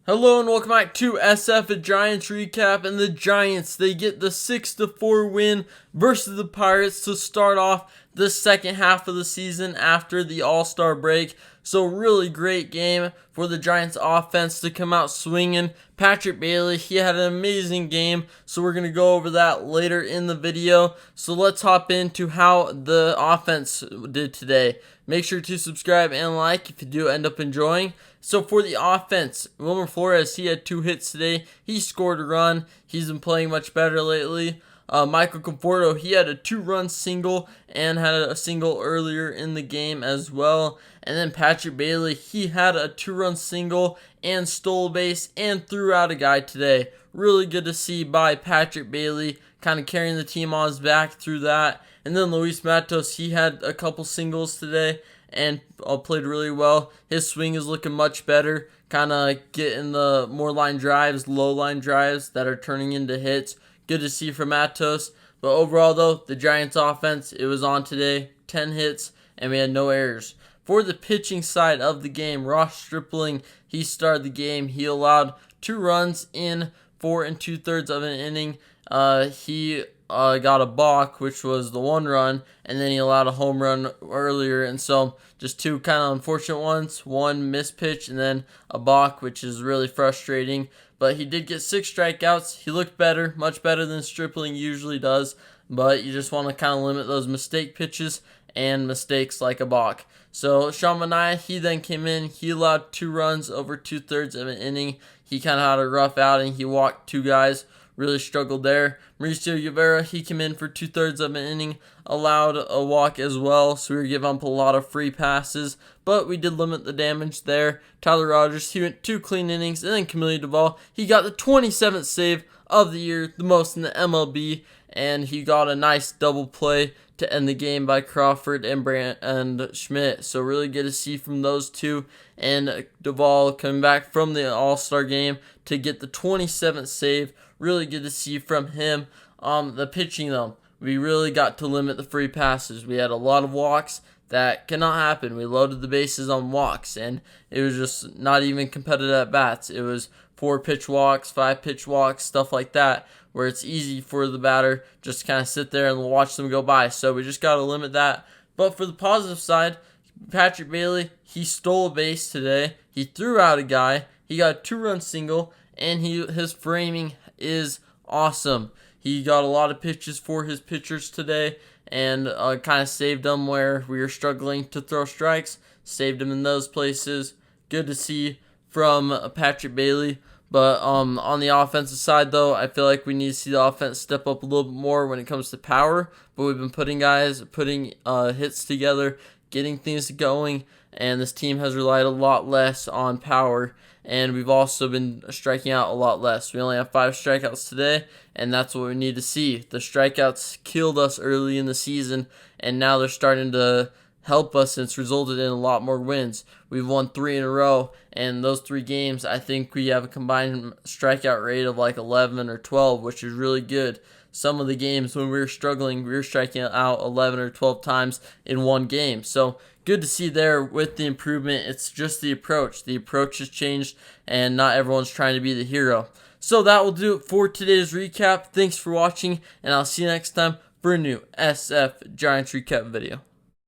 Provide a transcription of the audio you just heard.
Hello and welcome back to SF Giants recap. And the Giants, they get the 6-4 win versus the Pirates to start off the second half of the season after the All-Star break. So really great game for the Giants offense to come out swinging. Patrick Bailey, he had an amazing game, so we're going to go over that later in the video. So let's hop into how the offense did today. Make sure to subscribe and like if you do end up enjoying. So for the offense, Wilmer Flores, he had 2 hits today. He scored a run. He's been playing much better lately. Michael Conforto, he had a 2-run single and had a single earlier in the game as well. And then Patrick Bailey, he had a 2-run single and stole a base and threw out a guy today. Really good to see by Patrick Bailey, kind of carrying the team on his back through that. And then Luis Matos, he had a couple singles today and played really well. His swing is looking much better, kind of getting the more line drives, low line drives that are turning into hits. Good to see from Matos. But overall, though, the Giants offense, it was on today. 10 hits, and we had no errors. For the pitching side of the game, Ross Stripling, he started the game. He allowed 2 runs in 4 2/3 of an inning. He got a balk, which was the 1 run, and then he allowed a home run earlier. And so just 2 kind of unfortunate ones, 1 missed pitch, and then a balk, which is really frustrating. But he did get 6 strikeouts. He looked better, much better than Stripling usually does. But you just want to kind of limit those mistake pitches and mistakes like a balk. So Sean Manaea, he then came in. He allowed 2 runs over 2/3 of an inning. He kind of had a rough outing. He walked 2 guys. Really struggled there. Mauricio Rivera, he came in for 2/3 of an inning, allowed a walk as well, so we were giving up a lot of free passes, but we did limit the damage there. Tyler Rogers, he went 2 clean innings, and then Camilo Doval, he got the 27th save of the year, the most in the MLB, and he got a nice double play to end the game by Crawford and Schmidt. So really good to see from those 2. And Doval coming back from the All-Star game to get the 27th save. Really good to see from him. The pitching, though, we really got to limit the free passes. We had a lot of walks. That cannot happen. We loaded the bases on walks, and it was just not even competitive at bats. It was 4 pitch walks, 5 pitch walks, stuff like that, where it's easy for the batter just to kind of sit there and watch them go by. So we just got to limit that. But for the positive side, Patrick Bailey, he stole a base today. He threw out a guy. He got a 2-run single, and his framing is awesome. He got a lot of pitches for his pitchers today and kind of saved them where we were struggling to throw strikes. Saved them in those places. Good to see from Patrick Bailey. But on the offensive side, though, I feel like we need to see the offense step up a little bit more when it comes to power. But we've been putting hits together, getting things going, and this team has relied a lot less on power. And we've also been striking out a lot less. We only have 5 strikeouts today, and that's what we need to see. The strikeouts killed us early in the season, and now they're starting to help us, and it's resulted in a lot more wins. We've won 3 in a row, and those 3 games, I think we have a combined strikeout rate of like 11 or 12, which is really good. Some of the games when we were struggling, we were striking out 11 or 12 times in one game. So good to see there with the improvement. It's just the approach. The approach has changed, and not everyone's trying to be the hero. So that will do it for today's recap. Thanks for watching, and I'll see you next time for a new SF Giants recap video.